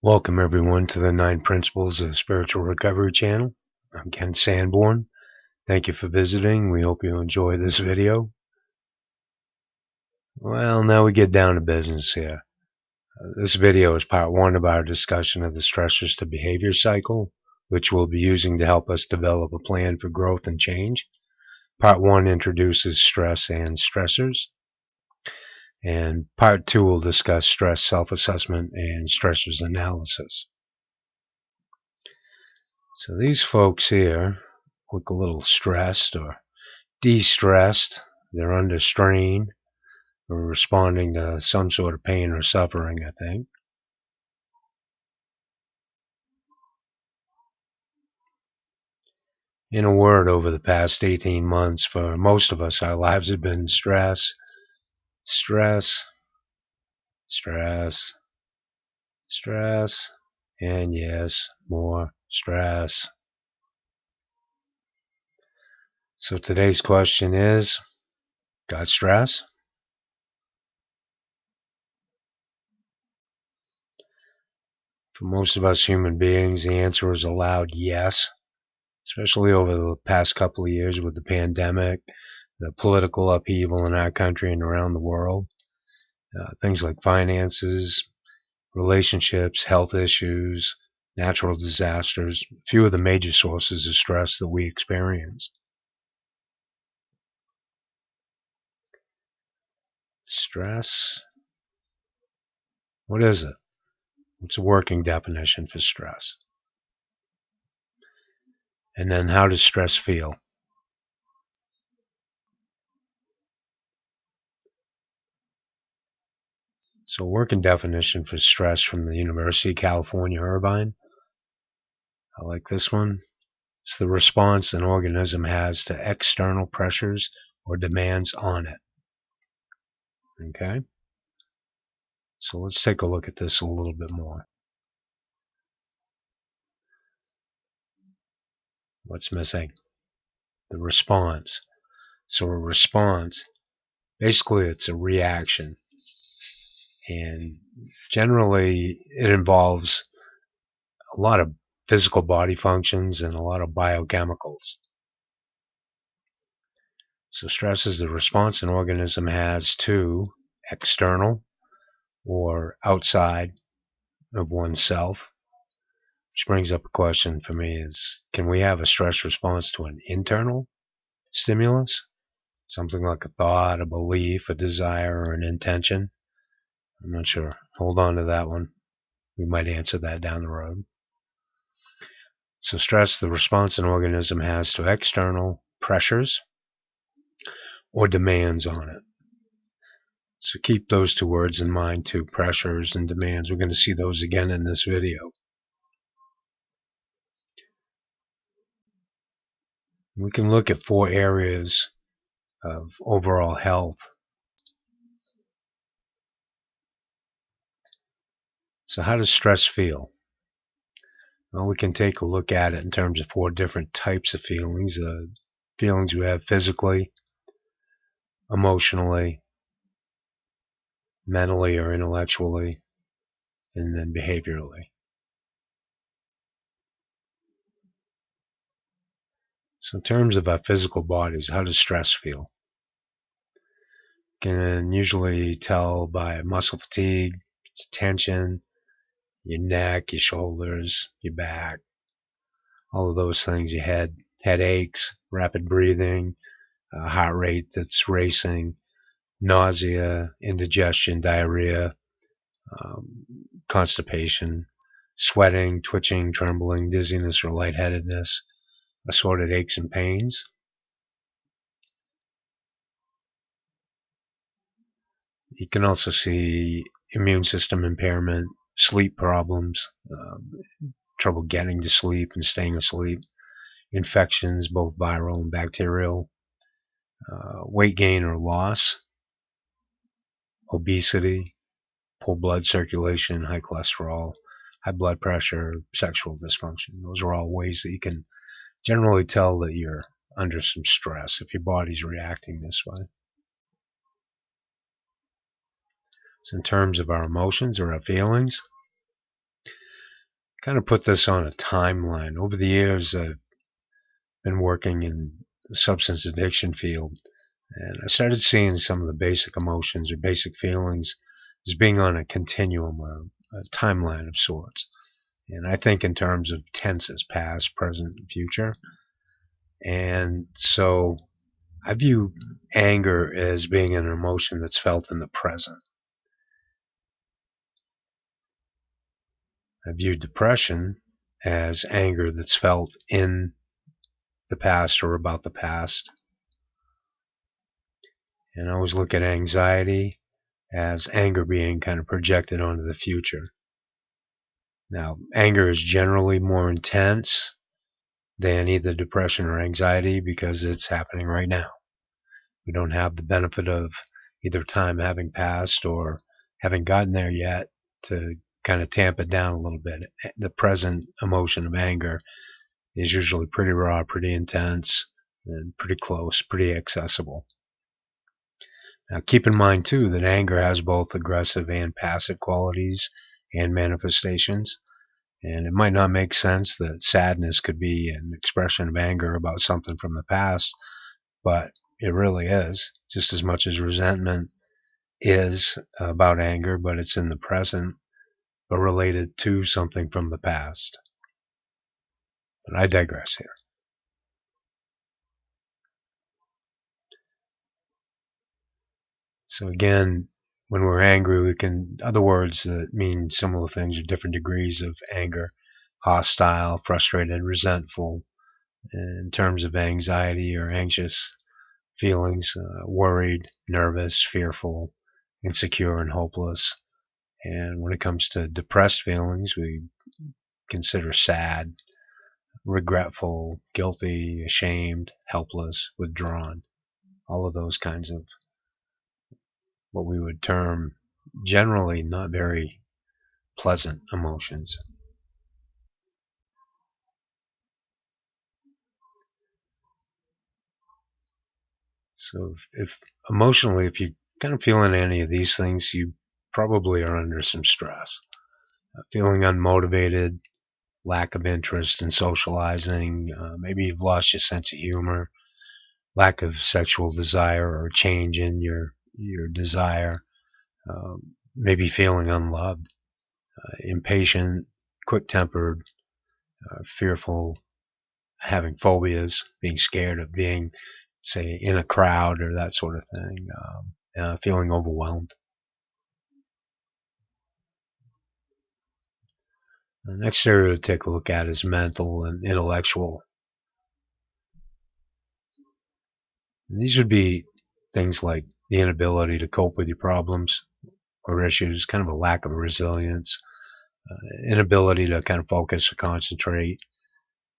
Welcome everyone to the 9 Principles of Spiritual Recovery channel. I'm Ken Sanborn. Thank you for visiting. We hope you enjoy this video. Well, now we get down to business here. This video is part 1 of our discussion of the stressors to behavior cycle, which we'll be using to help us develop a plan for growth and change. Part 1 introduces stress and stressors. And part 2 will discuss stress self-assessment and stressors analysis. So these folks here look a little stressed or de-stressed. They're under strain or responding to some sort of pain or suffering, I think. In a word, over the past 18 months, for most of us, our lives have been stress, stress, stress, stress, and yes, more stress. So today's question is, got stress? For most of us human beings, the answer is a loud yes, especially over the past couple of years with the pandemic, the political upheaval in our country and around the world, things like finances, relationships, health issues, natural disasters, a few of the major sources of stress that we experience. Stress, what is it? What's a working definition for stress? And then how does stress feel? So, working definition for stress from the University of California, Irvine. I like this one. It's the response an organism has to external pressures or demands on it. Okay? So let's take a look at this a little bit more. What's missing? The response. So a response, basically it's a reaction. And generally it involves a lot of physical body functions and a lot of biochemicals. So stress is the response an organism has to external or outside of oneself. Which brings up a question for me is, can we have a stress response to an internal stimulus? Something like a thought, a belief, a desire, or an intention? I'm not sure. Hold on to that one. We might answer that down the road. So stress, the response an organism has to external pressures or demands on it. So keep those two words in mind too, pressures and demands. We're going to see those again in this video. We can look at 4 areas of overall health. So how does stress feel? Well, we can take a look at it in terms of 4 different types of feelings. Feelings we have physically, emotionally, mentally or intellectually, and then behaviorally. So in terms of our physical bodies, how does stress feel? You can usually tell by muscle fatigue, it's tension, your neck, your shoulders, your back, all of those things, your head, headaches, rapid breathing, heart rate that's racing, nausea, indigestion, diarrhea, constipation, sweating, twitching, trembling, dizziness or lightheadedness, assorted aches and pains. You can also see immune system impairment, sleep problems, trouble getting to sleep and staying asleep, infections, both viral and bacterial, weight gain or loss, obesity, poor blood circulation, high cholesterol, high blood pressure, sexual dysfunction. Those are all ways that you can generally tell that you're under some stress if your body's reacting this way. So in terms of our emotions or our feelings, kind of put this on a timeline. Over the years, I've been working in the substance addiction field, and I started seeing some of the basic emotions or basic feelings as being on a continuum or a timeline of sorts. And I think in terms of tenses, past, present, and future. And so I view anger as being an emotion that's felt in the present. I view depression as anger that's felt in the past or about the past. And I always look at anxiety as anger being kind of projected onto the future. Now, anger is generally more intense than either depression or anxiety because it's happening right now. We don't have the benefit of either time having passed or having gotten there yet to kind of tamp it down a little bit. The present emotion of anger is usually pretty raw, pretty intense, and pretty close, pretty accessible. Now, keep in mind, too, that anger has both aggressive and passive qualities and manifestations. And it might not make sense that sadness could be an expression of anger about something from the past, but it really is, just as much as resentment is about anger, but it's in the present, but related to something from the past. But I digress here. So again, when we're angry, we can, other words that mean similar things or different degrees of anger: hostile, frustrated, resentful. In terms of anxiety or anxious feelings, worried, nervous, fearful, insecure, and hopeless. And when it comes to depressed feelings, we consider sad, regretful, guilty, ashamed, helpless, withdrawn. All of those kinds of what we would term generally not very pleasant emotions. So if emotionally, if you kind of feeling any of these things, you probably are under some stress. Feeling unmotivated, lack of interest in socializing, maybe you've lost your sense of humor, lack of sexual desire or change in your desire, maybe feeling unloved, impatient, quick-tempered, fearful, having phobias, being scared of being, say, in a crowd or that sort of thing, feeling overwhelmed. The next area to take a look at is mental and intellectual. And these would be things like the inability to cope with your problems or issues, kind of a lack of resilience, inability to kind of focus or concentrate,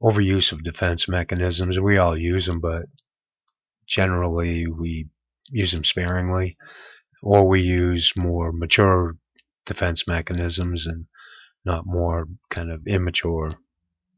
overuse of defense mechanisms. We all use them, but generally we use them sparingly, or we use more mature defense mechanisms and not more kind of immature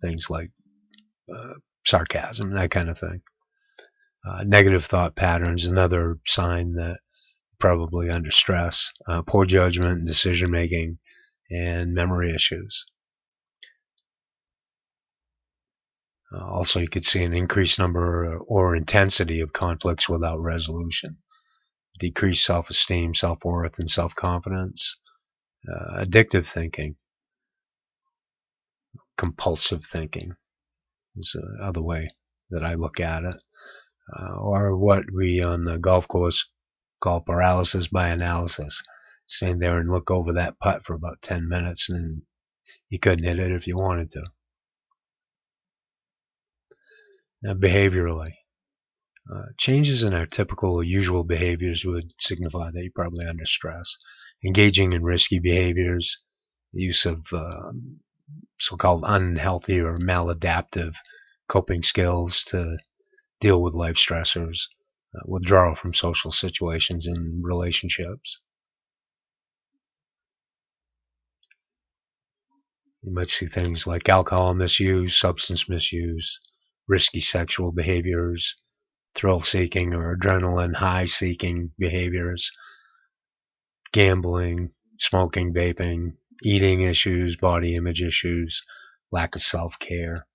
things like sarcasm, that kind of thing. Negative thought patterns, another sign that probably under stress, poor judgment and decision making, and memory issues. Also, you could see an increased number or intensity of conflicts without resolution, decreased self-esteem, self-worth, and self-confidence, addictive thinking, compulsive thinking is the other way that I look at it, or what we on the golf course call paralysis by analysis. Stand there and look over that putt for about 10 minutes and you couldn't hit it if you wanted to. Now, behaviorally, changes in our typical or usual behaviors would signify that you're probably under stress. Engaging in risky behaviors, the use of so-called unhealthy or maladaptive coping skills to deal with life stressors, withdrawal from social situations and relationships. You might see things like alcohol misuse, substance misuse, risky sexual behaviors, thrill-seeking or adrenaline high-seeking behaviors, gambling, smoking, vaping, eating issues, body image issues, lack of self-care.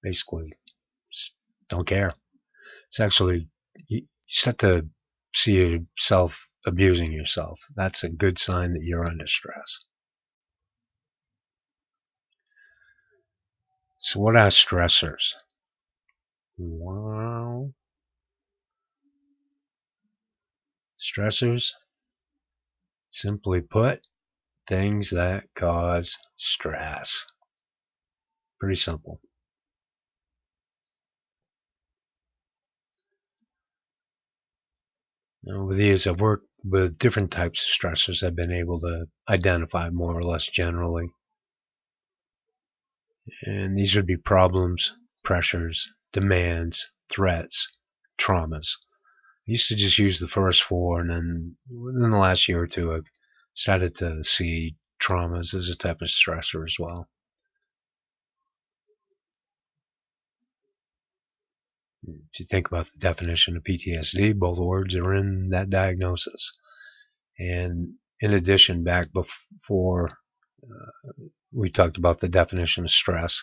Basically, just don't care. It's actually, you start to see yourself abusing yourself. That's a good sign that you're under stress. So what are stressors? Well, stressors, simply put, things that cause stress. Pretty simple. Over the years, I've worked with different types of stressors I've been able to identify more or less generally. And these would be problems, pressures, demands, threats, traumas. I used to just use the first four, and then within the last year or two, I've started to see traumas as a type of stressor as well. If you think about the definition of PTSD, both words are in that diagnosis. And in addition, back before we talked about the definition of stress,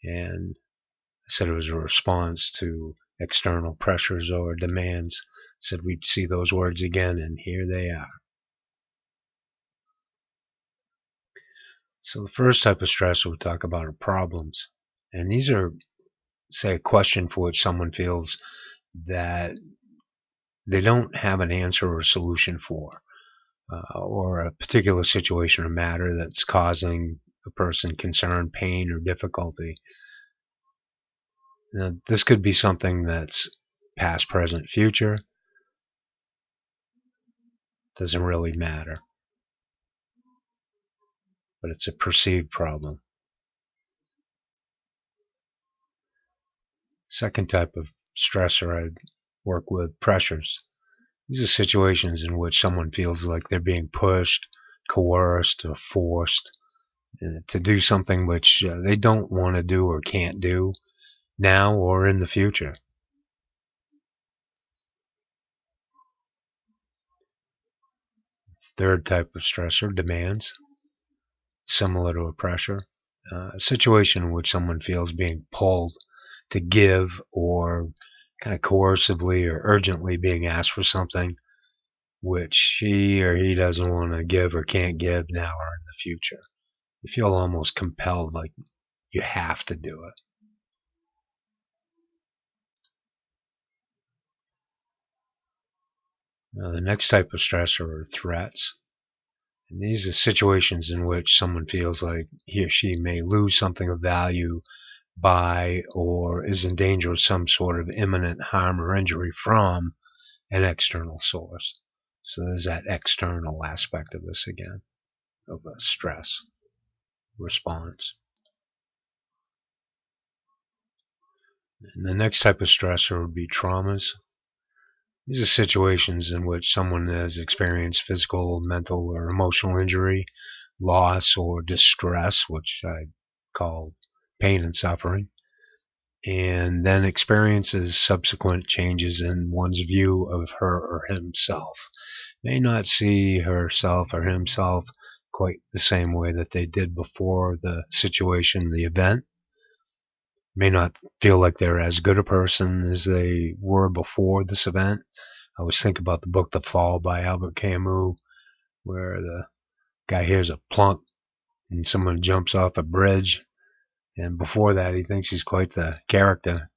and I said it was a response to external pressures or demands. I said we'd see those words again, and here they are. So the first type of stress we talk about are problems. And these are, say, a question for which someone feels that they don't have an answer or a solution for, or a particular situation or matter that's causing a person concern, pain, or difficulty. Now, this could be something that's past, present, future. Doesn't really matter. But it's a perceived problem. Second type of stressor I work with, pressures. These are situations in which someone feels like they're being pushed, coerced, or forced to do something which they don't want to do or can't do now or in the future. Third type of stressor, demands, similar to a pressure. A situation in which someone feels being pulled to give, or kind of coercively or urgently being asked for something which she or he doesn't want to give or can't give now or in the future. You feel almost compelled, like you have to do it. Now, the next type of stressor are threats. And these are situations in which someone feels like he or she may lose something of value by, or is in danger of some sort of imminent harm or injury from, an external source. So there's that external aspect of this again, of a stress response. And the next type of stressor would be traumas. These are situations in which someone has experienced physical, mental, or emotional injury, loss, or distress, which I call pain and suffering, and then experiences subsequent changes in one's view of her or himself. May not see herself or himself quite the same way that they did before the situation, the event. May not feel like they're as good a person as they were before this event. I always think about the book The Fall by Albert Camus, where the guy hears a plunk and someone jumps off a bridge, and before that he thinks he's quite the character,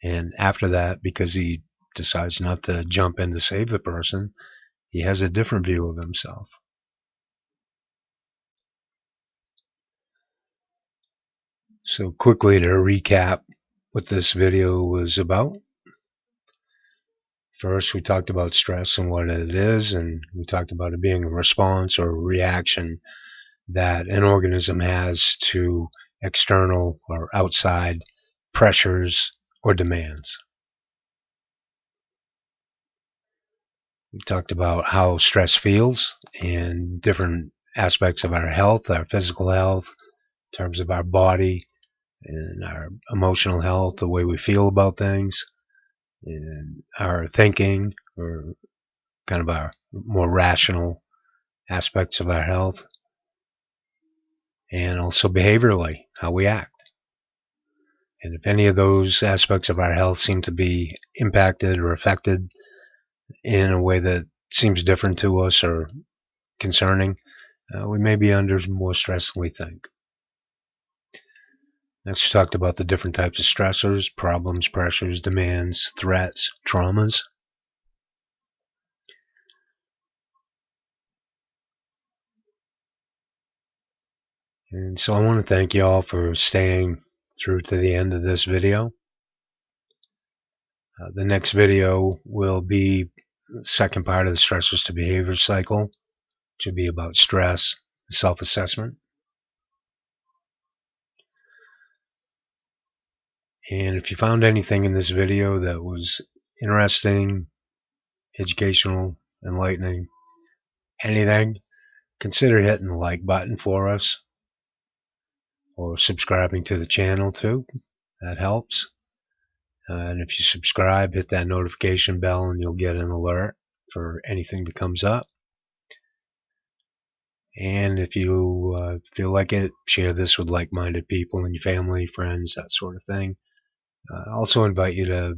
and after that, because he decides not to jump in to save the person, he has a different view of himself. So quickly to recap what this video was about. First, we talked about stress and what it is, and we talked about it being a response or a reaction that an organism has to external or outside pressures or demands. We talked about how stress feels and different aspects of our health, our physical health, in terms of our body and our emotional health, the way we feel about things, and our thinking, or kind of our more rational aspects of our health, and also behaviorally, how we act. And if any of those aspects of our health seem to be impacted or affected in a way that seems different to us or concerning, we may be under more stress than we think. Next, we talked about the different types of stressors: problems, pressures, demands, threats, traumas. And so I want to thank you all for staying through to the end of this video. The next video will be the second part of the stressors to behavior cycle, which will be about stress, self-assessment. And if you found anything in this video that was interesting, educational, enlightening, anything, consider hitting the like button for us, or subscribing to the channel too. That helps. And if you subscribe, hit that notification bell and you'll get an alert for anything that comes up. And if you feel like it, share this with like-minded people in your family, friends, that sort of thing. I also invite you to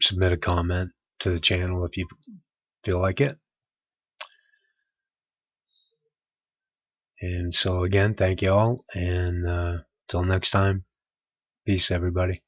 submit a comment to the channel if you feel like it. And so again, thank you all, and till next time, peace everybody.